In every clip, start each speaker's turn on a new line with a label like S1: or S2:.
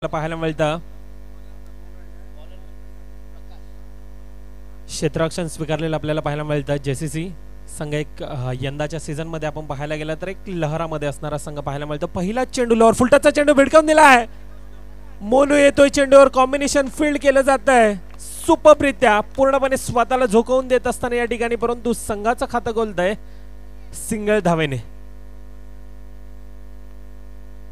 S1: पाहायला मिळतं क्षेत्ररक्षण स्वीकारलेलं आपल्याला पाहायला मिळतं जेसीसी संघ एक यंदाच्या सीझन मध्ये आपण पाहायला गेला तर एक लहरामध्ये असणारा संघ पाहायला मिळतो। पहिला चेंडूवर फुलटचा चेंडू भिडकावून दिला आहे, मोनू येतोय, चेंडूवर कॉम्बिनेशन फील्ड केलं जात आहे सुपररित्या, पूर्णपणे स्वतःला झोकवून देत असताना या ठिकाणी, परंतु संघाचं खातं गोलतंय सिंगल धावेने।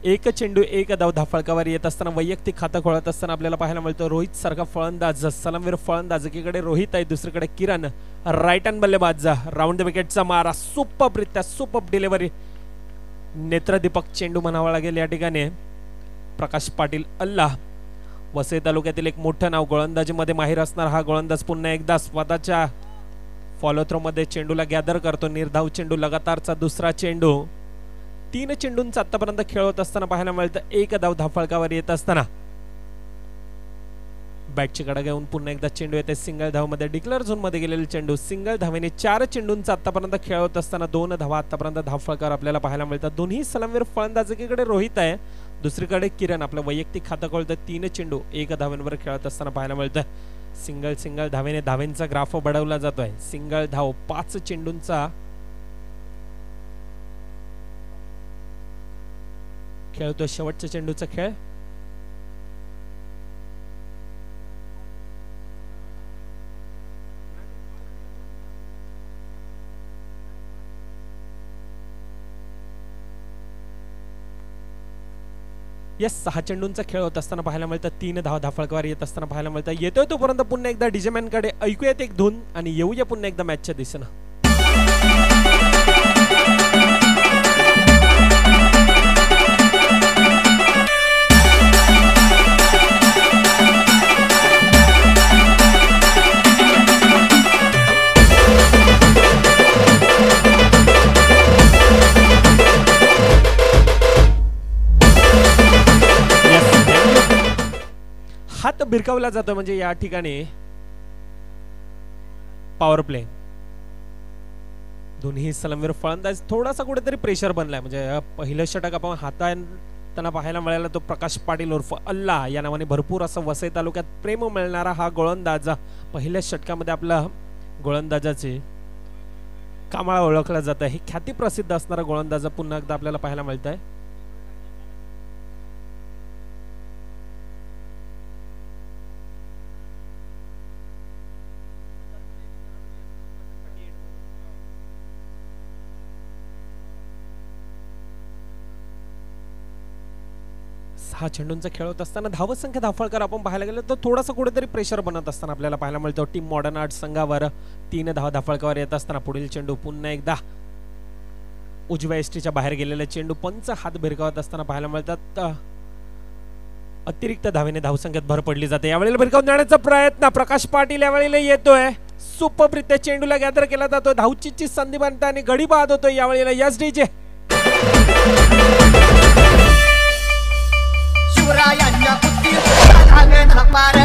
S1: एक चेंडू एक धाव धाफळकावर येत असताना वैयक्तिक खातं खोळत असताना आपल्याला पाहायला मिळतो रोहित सारखा फलंदाज, सलामीवीर फलंदाज, एकीकडे रोहित आहे दुसरीकडे किरण, राईट हँड बल्लेबाज, राऊंड द विकेटचा मारा, सुपररित्या सुपर डिलिव्हरी, नेत्रदीपक चेंडू म्हणावा लागेल या ठिकाणी। प्रकाश पाटील अल्ला, वसई तालुक्यातील एक मोठं नाव, गोलंदाजीमध्ये माहिर असणार हा गोलंदाज पुन्हा एकदा स्वतःच्या फॉलो थ्रो मध्ये चेंडूला गॅदर करतो। निर्धाव चेंडू, लगातारचा दुसरा चेंडू, 3 चेंडूंचा आतापर्यंत खेळ होत असताना पाहायला मिळतं एक धाव धाफळकावर येत असताना बॅटची कडा घेऊन पुन्हा एकदा चेंडू येते सिंगल धाव मध्ये, डिक्लेअर झोन मध्ये गेलेले चेंडू सिंगल धावेने 4 चेंडूंचा आतापर्यंत खेळ होत असताना 2 धावा आतापर्यंत धाफळकावर आपल्याला पाहायला मिळतात। दोन्ही सलामीवीर फलंदाज, एकीकडे रोहित आहे दुसरीकडे किरण, आपलं वैयक्तिक खातं खोलतं 3 चेंडू 1 धावांवर खेळत असताना पाहायला मिळतं सिंगल धावेने धावेंचा ग्राफ बढवला जातोय। सिंगल धाव 5 चेंडूंचा खेळतो, शेवटच्या चेंडूचा खेळ, यस 6 चेंडूंचा खेळ होत असताना पाहायला मिळतं 3 धाव धाफळकावर येत असताना पाहायला मिळतं। येतोय तोपर्यंत पुन्हा एकदा डीजेमॅन कडे ऐकूयात एक धून आणि येऊया पुन्हा एकदा मॅचच्या दिशेनं। हात भिरकावला जातो म्हणजे या ठिकाणी पॉवर प्ले, दोन्ही सलामीवीर फलंदाज थोडासा कुठेतरी प्रेशर बनलाय, म्हणजे पहिलं षटक आपण हाताळताना पाहायला मिळाला तो प्रकाश पाटील उर्फ अल्ला या नावाने भरपूर असं वसई तालुक्यात प्रेम मिळणारा हा गोलंदाज पहिल्या षटकामध्ये आपला गोलंदाजाचे कामाळा ओळखला जात आहे। हे ख्याती प्रसिद्ध असणारा गोलंदाज पुन्हा एकदा आपल्याला पाहायला मिळत आहे। हा चेंडूंचा खेळ होत असताना धावसंख्या धाफळकर आपण पाहायला गेलं तर थोडासा कुठेतरी प्रेशर बनत असताना आपल्याला पाहायला मिळतो टीम मॉडर्न आर्ट संघावर 3 धाव धाफळकावर येत असताना पुढील चेंडू पुन्हा एकदा उजव्या एसटीच्या बाहेर गेलेले चेंडू पंच हात भिरकावत असताना पाहायला मिळतात। अतिरिक्त धावेने धावसंख्येत भर पडली जाते, यावेळेला भिरकावून देण्याचा प्रयत्न प्रकाश पाटील यावेळेला येतोय, सुपररित्या चेंडूला गॅदर केला जातोय, धावचीची संधी बनते आणि गडी बाद होतोय यावेळेला एसडीचे।
S2: शिवरायांच्या बुद्धीवर धावेन हमार,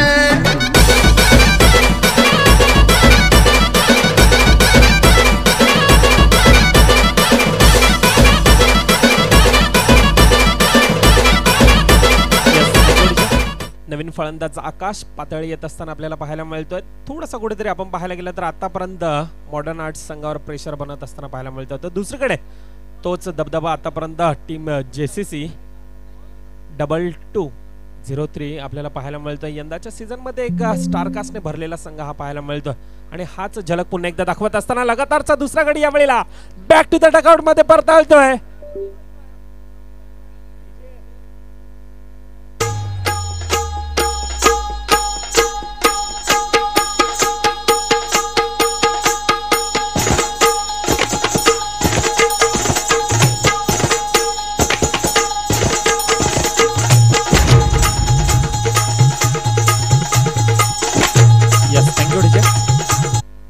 S1: नवीन फलंदाज आकाश पातळी येत असताना आपल्याला पाहायला मिळतोय। थोडासा कुठेतरी आपण पाहायला गेलं तर आतापर्यंत मॉडर्न आर्ट्स संघावर प्रेशर बनत असताना पाहायला मिळतं, तर दुसरीकडे तोच दबदबा आतापर्यंत टीम जेसीसी 2203 आपल्याला पाहायला मिळतं। यंदाच्या सीझन मध्ये एक स्टारकास्टने भरलेला संघ हा पाहायला मिळतो आणि हाच झलक पुन्हा एकदा दाखवत असताना लगातारचा दुसरा गडी यावेळेला बॅक टू द डगआउट मध्ये परताळतोय।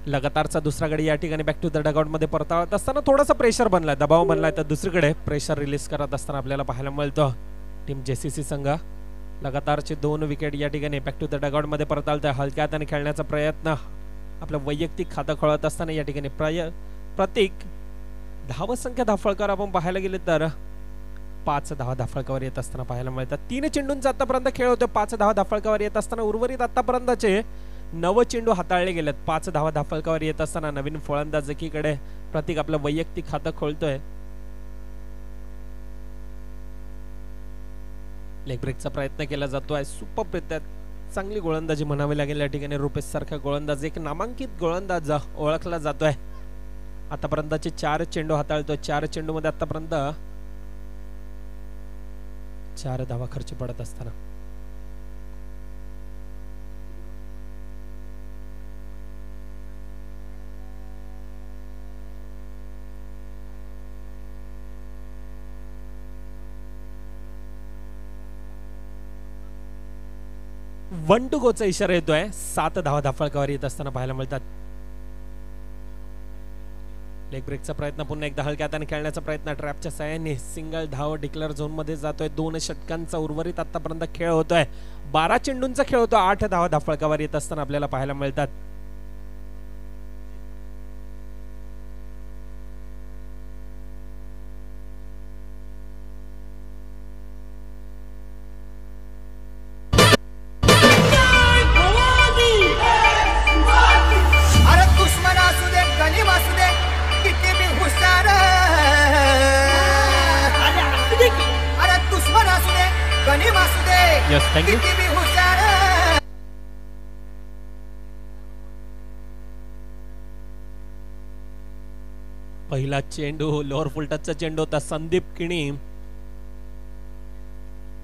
S1: लगातारचा दुसरा गडी या ठिकाणी बॅक टू द डगआउट मध्ये परतावत असताना थोडासा प्रेशर बनलाय, दबाव बनलाय, तर दुसरीकडे प्रेशर रिलीज करत असताना आपल्याला पाहायला मिळतं टीम जेसीसी संघ लगातारचे 2 विकेट या ठिकाणी बॅक टू द डगआउट मध्ये परतावतोय। हलक्या हाताने खेळण्याचा प्रयत्न, आपलं वैयक्तिक खातं खोळत असताना या ठिकाणी प्रत्येक धावसंख्या धाफळकर आपण पाहायला गेले तर 5 धावा धाफळकावर येत असताना पाहायला मिळतात. 3 चेंडूंचा आतापर्यंत खेळ होतोय. 5 धावा धाफळकावर येत असताना उर्वरित आतापर्यंतचे 9 चेंडू हाताळले गेलेत. 5 धावा धाफळकावर येत असताना नवीन फलंदाज एकीकडे प्रतीक आपलं वैयक्तिक खातं खोलतोय. लेग ब्रेकचा प्रयत्न केला जातोय. सुपर चांगली गोलंदाजी म्हणावी लागेल या ठिकाणी. रुपेश सारखा गोलंदाज, एक नामांकित गोलंदाज ओळखला जातोय. आतापर्यंतचे 4 चेंडू हाताळतोय. 4 चेंडू मध्ये आतापर्यंत 4 धावा खर्च पडत असताना वन टू गोचा इशारा येतोय. 7 धावा धाफळकावर येत असताना पाहायला मिळतात. लेग ब्रेकचा प्रयत्न पुन्हा एकदा हलक्या हाताने खेळण्याचा प्रयत्न. ट्रॅपच्या साहाय्याने सिंगल धाव डिक्लेअर झोन मध्ये जातोय. 2 षटकांचा उर्वरित आतापर्यंत खेळ होतोय. 12 चेंडूंचा खेळ होतो. 8 धावा धाफळकावर येत असताना आपल्याला पाहायला मिळतात.
S2: अरे दुश्मन असू दे गनीम असू दे किती बी हुशार, अरे दुश्मन असू दे गनीम असू दे
S1: Yes, thank you.
S2: किती बी हुशार.
S1: पहिला चेंडू लोअर फुलटचचा चेंडू होता. संदीप किणी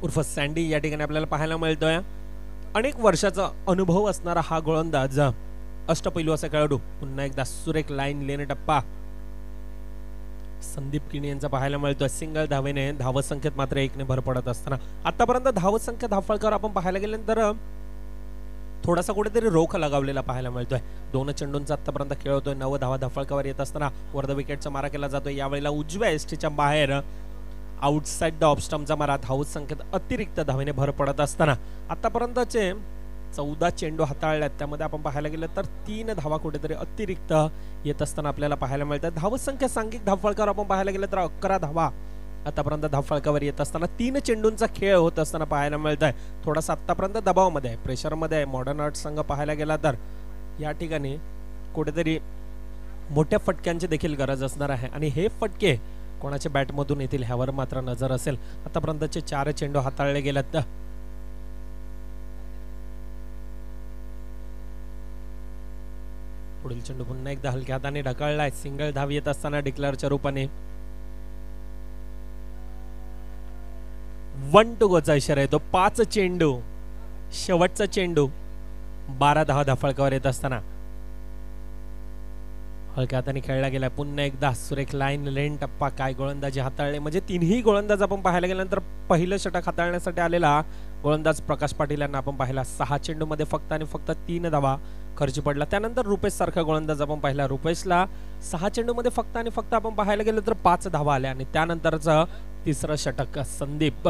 S1: उर्फ सँडी या ठिकाणी आपल्याला पाहायला मिळतोय. अनेक वर्षाचा अनुभव असणारा हा गोलंदाज, अष्टपैलू असा खेळाडू. पुन्हा एकदा सुरेख लाईन लेणे टप्पा संदीप किणी यांचा पाहायला मिळतोय. सिंगल धावेने धावसंख्येत मात्र 1 ने भर पडत असताना आतापर्यंत धावसंख्या धाफळकर आपण पाहायला गेल्यानंतर थोडासा कुठेतरी रोख लगावलेला पाहायला मिळतोय. 2 चेंडूंचा आतापर्यंत खेळ होतोय. 9 धावा धाफळकावर येत असताना वर द विकेटचा मारा केला जातोय. यावेळेला उजव्या एसटीच्या बाहेर आउटसाइड द ऑफ स्टंपचा मारा. धावसंख्येत अतिरिक्त धावेने भर पडत असताना आतापर्यंतचे 14 चेंडू हाताळल्यात. त्यामध्ये आपण पाहायला गेलं तर 3 धावा कुठेतरी अतिरिक्त येत असताना आपल्याला पाहायला मिळतात. धावसंख्या सांघिक धाफळकावर आपण पाहायला गेलं तर 11 धावा आतापर्यंत धाफळकावर येत असताना 3 चेंडूंचा खेळ होत असताना पाहायला मिळत आहे. थोडासा आतापर्यंत दबावामध्ये आहे, प्रेशरमध्ये आहे मॉडर्न आर्ट संघ पाहायला गेला तर या ठिकाणी कुठेतरी मोठ्या फटक्यांची देखील गरज असणार आहे आणि हे फटके कोणाच्या बॅटमधून येतील ह्यावर मात्र नजर असेल. आतापर्यंतचे 4 चेंडू हाताळले गेलेत. पुढील चेंडू पुन्हा एकदा हलक्या हाताने ढकललाय. सिंगल धाव येत असताना डिक्लेअरच्या रूपाने 1 टू गोचा इशारा येतो. 5 चेंडू, शेवटचा चेंडू, 12 धावा धाफळकावर येत असताना हलक्या हाताने खेळला गेला. पुन्हा एकदा सुरेख लाईन लेन टप्पा. काय गोलंदाजी हाताळले, म्हणजे तिन्ही गोलंदाज आपण पाहायला गेल्यानंतर पहिलं षटक हाताळण्यासाठी आलेला गोलंदाज प्रकाश पाटील यांना आपण पाहिला. 6 चेंडू मध्ये फक्त आणि फक्त 3 धावा खर्च पडला. त्यानंतर रुपेश सारखा गोलंदाज आपण पाहिला. रुपेशला 6 चेंडू मध्ये फक्त आणि फक्त आपण पाहायला गेलं तर 5 धावा आल्या आणि त्यानंतरचं तिसरं षटक संदीप.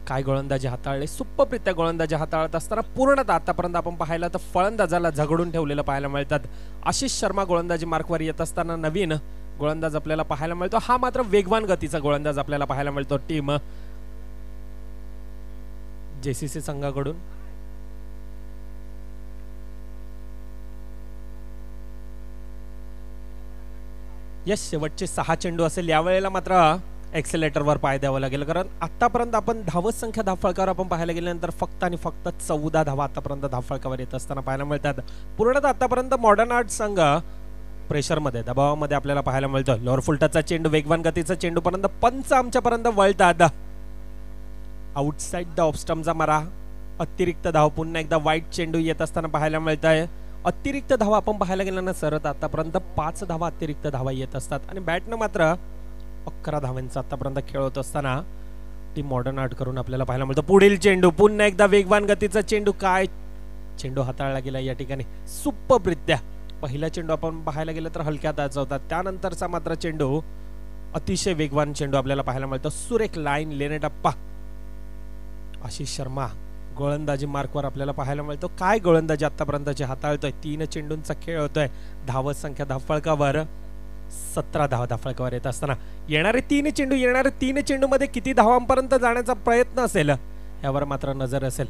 S1: काय गोलंदाजी हाताळले, सुप्परित्या गोलंदाजी हाताळत असताना पूर्णतः आतापर्यंत आपण पाहिलं तर फलंदाजाला झगडून ठेवलेलं पाहायला मिळतात. आशिष शर्मा गोलंदाजी मार्कवर येत असताना नवीन गोलंदाज आपल्याला पाहायला मिळतो. हा मात्र वेगवान गतीचा गोलंदाज आपल्याला पाहायला मिळतो टीम जेसीसी संघाकडून. यस, शेवटचे 6 चेंडू असेल. यावेळेला मात्र एक्सेलेटरवर पाय द्यावं लागेल, कारण आतापर्यंत आपण धावसंख्या धाफळकावर आपण पाहायला गेल्यानंतर फक्त आणि फक्त 14 धावा आतापर्यंत धाफळकावर येत असताना पाहायला मिळतात. पूर्णतः आतापर्यंत मॉडर्न आर्ट संघ प्रेशरमध्ये, दबावामध्ये आपल्याला पाहायला मिळतो. लोअर फुलटचा चेंडू, वेगवान गतीचा चेंडू पर्यंत पंच आमच्यापर्यंत वळतात. आउटसाइड द ऑफ स्टंपचा मारा. अतिरिक्त धाव, पुन्हा एकदा वाईट चेंडू येत असताना पाहायला मिळत आहे. अतिरिक्त धावा आपण पाहायला गेल्यानं सरत आतापर्यंत 5 धावा अतिरिक्त धावा येत असतात आणि बॅटनं मात्र 11 धावांचा आतापर्यंत खेळ होत असताना टीम मॉडर्न आर्ट करून आपल्याला पाहायला मिळतं. पुढील चेंडू, पुन्हा एकदा वेगवान गतीचा चेंडू. काय चेंडू हाताळला गेला या ठिकाणी सुप्परित्या. पहिला चेंडू आपण पाहायला गेलं तर हलक्या हाताचा होता, त्यानंतरचा मात्र चेंडू अतिशय वेगवान चेंडू आपल्याला पाहायला मिळतो. सुरेख लाईन लेने टप्पा. आशिष शर्मा गोलंदाजी मार्कवर आपल्याला पाहायला मिळतो. काय गोलंदाजी आतापर्यंतचे हाताळतोय. 3 चेंडूंचा खेळ होतोय. धावत संख्या धाफळकावर 17 धावा धाफळकावर येत असताना येणारे 3 चेंडू मध्ये किती धावांपर्यंत जाण्याचा प्रयत्न असेल यावर मात्र नजर असेल.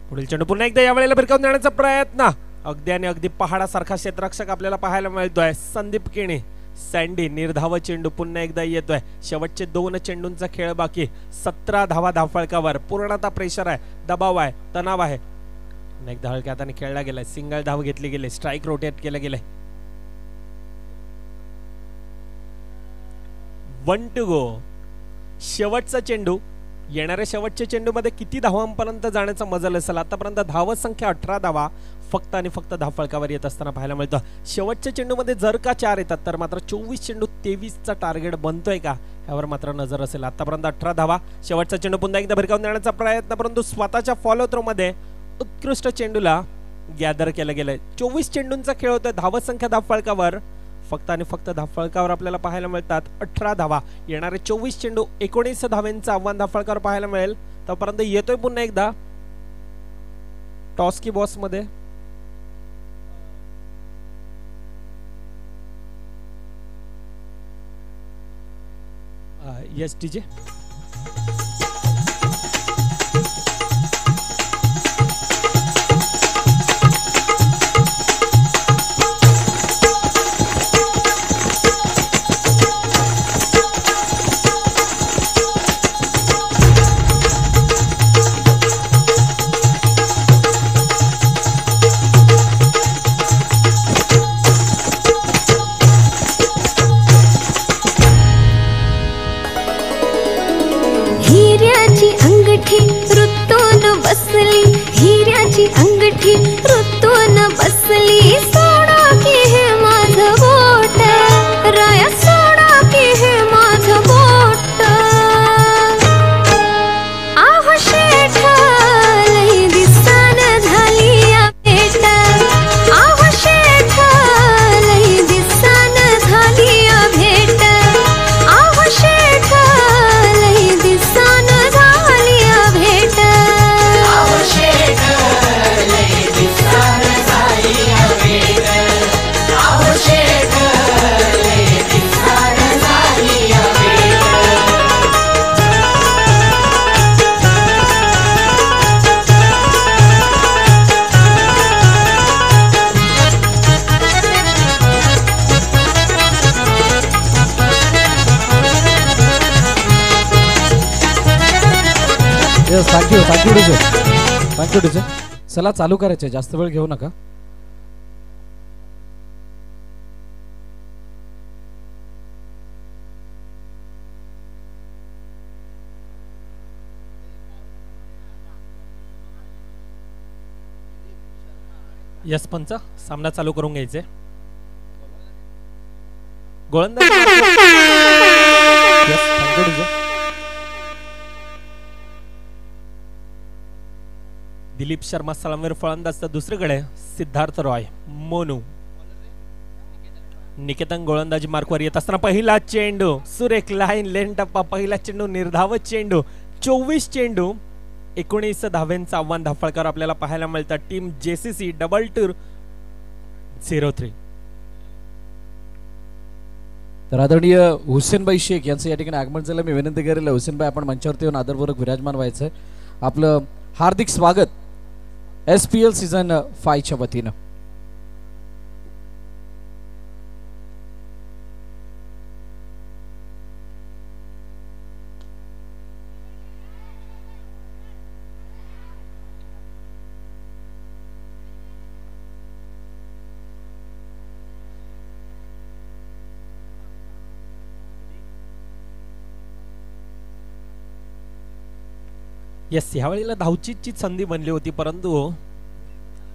S1: पुढील चेंडू पुन्हा एकदा यावेळेला भिरकावून देण्याचा प्रयत्न. अगदी आणि अगदी पहाडासारखा क्षेत्ररक्षक आपल्याला पाहायला मिळतोय. संदीप केणे सँडी निर्धाव चेंडू पुन्हा एकदा येतोय. शेवटचे 2 चेंडूंचा खेळ बाकी. 17 धावा धाफळकावर. पूर्णतः प्रेशर आहे, दबाव आहे, तणाव आहे. एकदा हलक्या हाताने खेळला गेलाय. सिंगल धाव घेतली गेली. स्ट्राईक रोटेट केलं गेलंय. 1 to go. शेवटचा चेंडू. येणाऱ्या शेवटच्या चेंडू मध्ये किती धावांपर्यंत जाण्याचा मजल असेल. आतापर्यंत धाव संख्या 18 धावा फक्त आणि फक्त धाफळकावर येत असताना पाहायला मिळतं. शेवटच्या चेंडू मध्ये जर का 4 येतात तर मात्र 24 चेंडू 23चा टार्गेट बनतोय का यावर मात्र नजर असेल. आतापर्यंत 18 धावा. शेवटचा चेंडू पुन्हा एकदा भिरकावून देण्याचा प्रयत्न, परंतु स्वतःच्या फॉलो थ्रो मध्ये उत्कृष्ट चेंडूला गॅदर केलं गेलंय. 24 चेंडूंचा खेळ होतोय. धाव संख्या धाफळकावर फक्त आणि फक्त धाफळकावर आपल्याला पाहायला मिळतात 18 धावा. येणारे 24 चेंडू 19 धावांचं आव्हान धाफळकावर पाहायला मिळेल. तोपर्यंत येतोय पुन्हा एकदा टॉस की बॉस मध्ये येस टीजे.
S3: हिऱ्याची अंगठी ऋतून बसली. सोडा की हे माझं बोट राया, सोडा की हे माझं बोट. आह शेठ लई दिसान झाली या भेट. आह शेठ लई दिसान झाली या भेट. आह शेठ लई दिसान झाली या भेट.
S4: Thank you DJ. चला चालू करायचे, जास्त वेळ घेऊ नका.
S1: यस पंच, सामना चालू करून घ्यायचे. गोलंदाज दिलीप शर्मा सलामीर फलंदाज, तर दुसरीकडे सिद्धार्थ रॉय मोनू. निकेतन गोलंदाजी मार्कवर येत असताना पहिला चेंडू सुरेख लाईन लेन टप्पा. पहिला चेंडू निर्धाव चेंडू. 24 चेंडू 19 धाव्यांचं आव्हान धाफळकर आपल्याला पाहायला मिळतात. Team JCC 22-03.
S4: तर आदरणीय हुसेनभाई शेख यांचं या ठिकाणी आगमन झालं. मी विनंती करेल हुसेनभाई आपण मंचावरती येऊन आदरपूर्वक विराजमान व्हायचं. आपलं हार्दिक स्वागत SPL सीझन 5 च्या वतीनं.
S1: यस, ह्यावेळेला धावचीची संधी बनली होती परंतु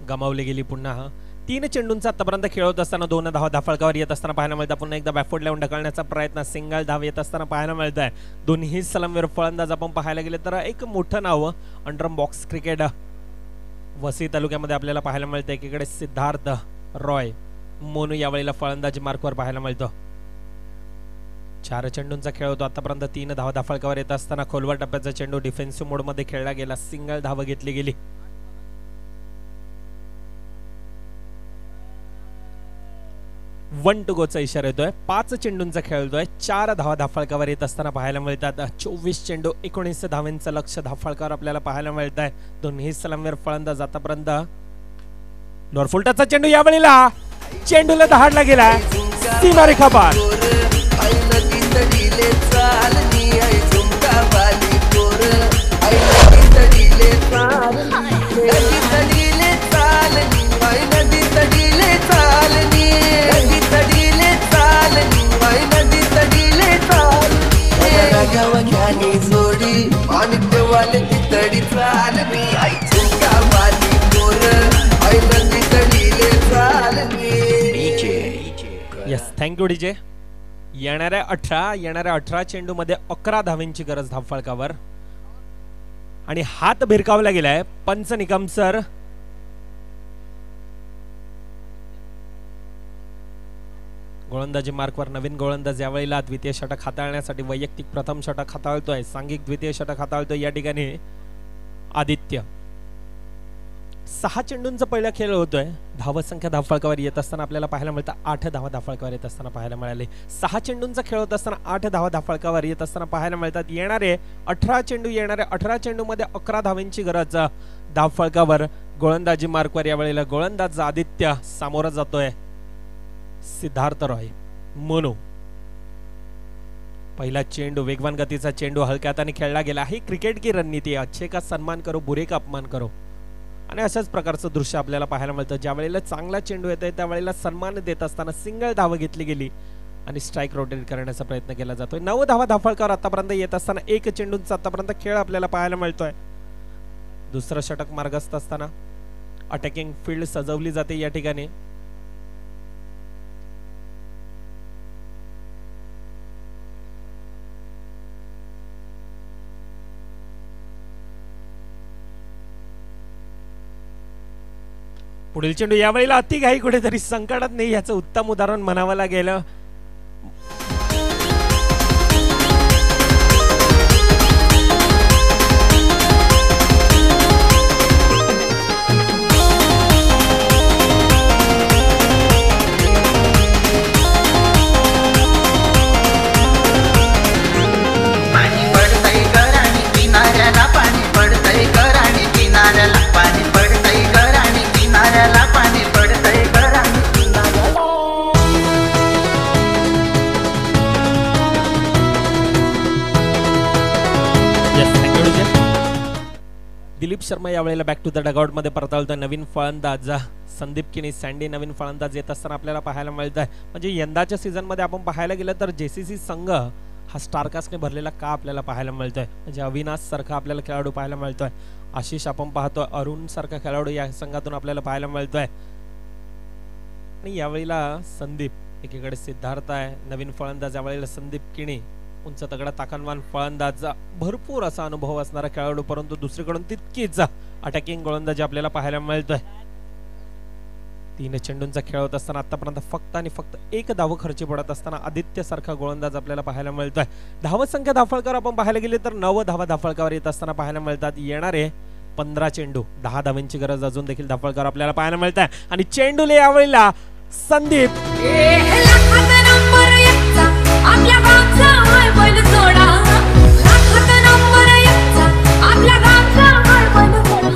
S1: गमावली गेली. पुन्हा 3 चेंडूंचा आतापर्यंत खेळ होत असताना 2 धावा धाफळकावर येत असताना पाहायला मिळतात. पुन्हा एकदा बॅकफूट लावून ढकलण्याचा प्रयत्न. सिंगल धाव येत असताना पाहायला मिळत आहे. दोन्ही सलामीवीर फलंदाज आपण पाहायला गेले तर एक मोठं नाव अंडरम बॉक्स क्रिकेट वसई तालुक्यामध्ये आपल्याला पाहायला मिळतं. एकीकडे सिद्धार्थ रॉय मोनू यावेळेला फलंदाजी मार्कवर पाहायला मिळतो. 4 चेंडूंचा खेळ होतो आतापर्यंत. 3 धावा धाफळकावर येत असताना खोलवर टप्प्याचा चेंडू डिफेन्सिव्ह मोड मध्ये खेळला गेला. सिंगल धाव घेतली गेली. 1 to गोचा इशारा येतोय. 5 चेंडूंचा खेळ होतोय. 4 धावा धाफळकावर येत असताना पाहायला मिळतात. 24 चेंडू 19 धावांचं लक्ष धाफळकावर आपल्याला पाहायला मिळत आहे. दोन्ही सलामीवर फलंदाज आतापर्यंत नॉरफुलटाचा चेंडू यावेळेला चेंडूला दहाडला गेला सीमारेखा पार. Yes, thank you DJ. येणाऱ्या 18 चेंडू मध्ये 11 धावांची गरज धावफळकावर आणि हात भिरकावला गेलाय. पंच निकम सर. गोलंदाजी मार्कवर नवीन गोलंदाज यावेळेला द्वितीय षटक हाताळण्यासाठी वैयक्तिक प्रथम षटक हाताळतोय. सांघिक द्वितीय षटक हाताळतोय या ठिकाणी आदित्य. 6 चेंडूंचा पहिला खेळ होतोय. धावसंख्या धावफळकावर येत असताना आपल्याला पाहायला मिळतं 8 धावा धावफळकावर येत असताना पाहायला मिळाले. 6 चेंडूंचा खेळ होत असताना 8 धावा धावफळकावर येत असताना पाहायला मिळतात. येणारे 18 चेंडू मध्ये 11 धावांची गरज धावफळकावर. गोलंदाजी मार्कवर यावेळेला गोलंदाज आदित्य सामोरा जातोय सिद्धार्थ रॉय. मोनो पहिला चेंडू वेगवान गतीचा चेंडू हलक्या हाताने खेळला गेला. ही क्रिकेट की रणनीती. अच्छे का सन्मान करो, बुरे का अपमान करो. आणि अशाच प्रकारचं दृश्य आपल्याला पाहायला मिळतं. ज्या वेळेला चांगला चेंडू येतोय त्यावेळेला सन्मान देत असताना सिंगल धाव घेतली गेली आणि स्ट्राईक रोटेट करण्याचा प्रयत्न केला जातोय. 9 धावा धावफळकावर आतापर्यंत येत असताना 1 चेंडूंचा आतापर्यंत खेळ आपल्याला पाहायला मिळतोय. दुसरं षटक मार्गस्थ असताना अटॅकिंग फील्ड सजवली जाते या ठिकाणी. पुढील चेंडू यावेळेला अतिघाई कुठेतरी संकटात नाही याचं उत्तम उदाहरण म्हणावं लागेल.
S5: पाणी पडतंय घराणी किनाऱ्याला, पाणी पडतंय घराणी किनाऱ्याला, पाणी पडतंय घराणी किनाऱ्याला, पाणी पडतंय घराणी किनाऱ्याला.
S1: दिलीप शर्मा यावेळेला बॅक टू द डगआउट मध्ये परतवतो. नवीन फलंदाज संदीप किनी सँडी नवीन फलंदाज येत असताना आपल्याला पाहायला मिळत आहे. म्हणजे यंदाच्या सीझन मध्ये आपण पाहायला गेलं तर जेसीसी संघ हा स्टारकास्टने भरलेला का आपल्याला पाहायला मिळतोय. म्हणजे अविनाश सारखा आपल्याला खेळाडू पाहायला मिळतोय. आशिष आपण पाहतोय. अरुण सारखा खेळाडू या संघातून आपल्याला पाहायला मिळतोय. आणि यावेळेला संदीप, एकीकडे सिद्धार्थ आहे नवीन फलंदाज, यावेळेला संदीप किणी उंच तगडा ताकदवान फलंदाज, भरपूर असा अनुभव असणारा खेळाडू, परंतु दुसरीकडून तितकीच अटॅकिंग गोलंदाजी आपल्याला पाहायला मिळतोय. 3 चेंडूंचा खेळ होत असताना आतापर्यंत फक्त आणि फक्त 1 धाव खर्ची पडत असताना आदित्य सारखा गोलंदाज आपल्याला पाहायला मिळतोय. धावसंख्या धाफळकर आपण पाहायला गेले तर 9 धावा धाफळकावर येत असताना पाहायला मिळतात. येणारे 15 चेंडू 10 धावांची गरज अजून देखील धाफळकर आपल्याला पाहायला मिळत आहे. आणि चेंडूले यावेळेला संदीप
S3: आपल्या गावचा हळपण सोडा, लाखात नंबर याचा आपल्या गावचा हळपण सोडा,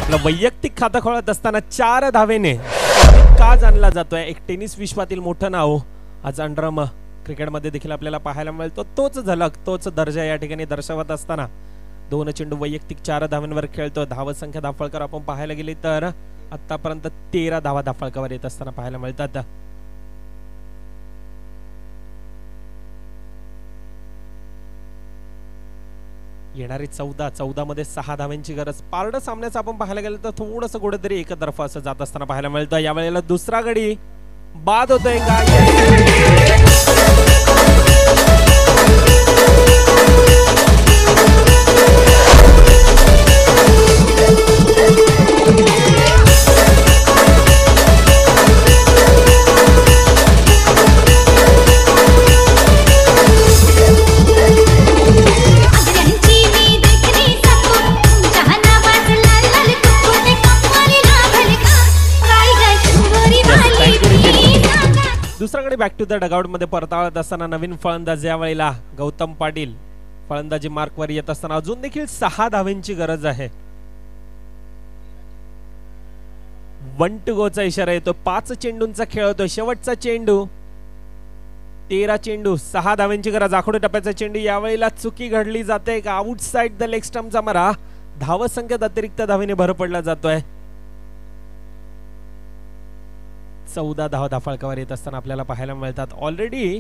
S1: आपलं वैयक्तिक खातं खोळत असताना 4 धावेने का जाणला जातोय. एक टेनिस विश्वातील मोठं नाव आज अंडरम क्रिकेटमध्ये देखील आपल्याला पाहायला मिळतो. तोच झलक, तोच दर्जा या ठिकाणी दर्शवत असताना 2 चेंडू वैयक्तिक 4 धावांवर खेळतो. धावसंख्या धाफळकर आपण पाहायला गेली तर आतापर्यंत 13 धावा धाफळकावर येत असताना पाहायला मिळतात. येणारी 14 मध्ये 6 धावांची गरज. पारड सामन्याचं आपण पाहायला गेलं तर थोडंसं कुठेतरी एकतर्फा असं जात असताना पाहायला मिळतं. यावेळेला दुसरा गडी बाद होतोय का. आणि बॅक टू द डगआउट मध्ये परतावत असताना नवीन फलंदाज यावेळेला गौतम पाटील फलंदाजी मार्कवर येत असताना अजून देखील 6 धावांची गरज आहे. 1 to go चा इशारा येतो. 5 चेंडूंचा खेळ होतो. शेवटचा चेंडू 13 चेंडू 6 धावांची गरज. आखोडी टप्प्याचा चेंडू यावेळेला चुकी घडली जाते का आउटसाइड द लेग स्टंपचा मारा. धावसंख्येत अतिरिक्त धावेने भर पडला जातोय. 14 धावा धाफळकावर येत असताना आपल्याला पाहायला मिळतात. ऑलरेडी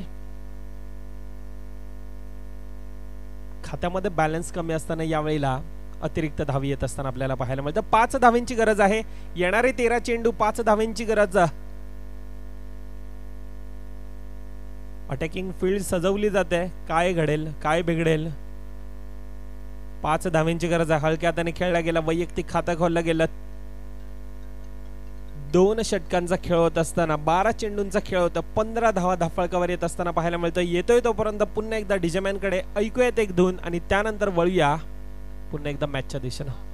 S1: खात्यामध्ये बॅलन्स कमी असताना यावेळेला अतिरिक्त धावी येत असताना आपल्याला पाहायला मिळतं. 5 धावांची गरज आहे. येणारे 13 चेंडू 5 धावांची गरज. अटॅकिंग फील्ड सजवली जाते. काय घडेल काय बिघडेल. 5 धावांची गरज आहे. हलक्या हाताने खेळला गेला. वैयक्तिक खातं खोललं गेलं. 2 षटकांचा खेळ होत असताना 12 चेंडूंचा खेळ होता. 15 धावा धाफळकावर येत असताना पाहायला मिळतं. येतोय तोपर्यंत पुन्हा एकदा डीजेमॅन कडे ऐकूयात एक धून आणि त्यानंतर वळूया पुन्हा एकदा मॅचच्या दिशेनं.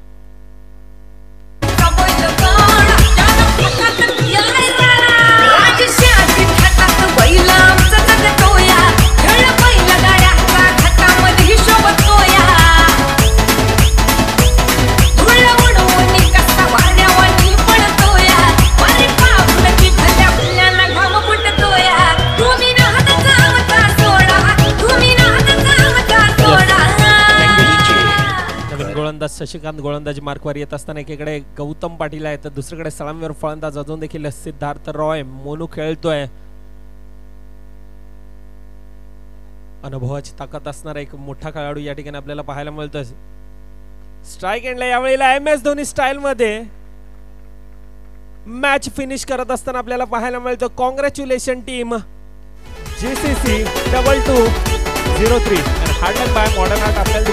S1: शशिकांत गोलंदाजी मार्कवर येत असताना एकीकडे गौतम पाटील आहे तर दुसरीकडे सलामीवर फलंदाज अजून देखील सिद्धार्थ रॉय मोनू खेळतोय. अनुभवाची ताकद असणारा एक मोठा खेळाडू या ठिकाणी आपल्याला पाहायला मिळतोय. स्ट्राईक एंडला यावेळेला MS धोनी स्टाईल मध्ये मॅच फिनिश करत असताना आपल्याला पाहायला मिळतं. Congratulation team. GCC 2203 hard bye modern art आपल्याला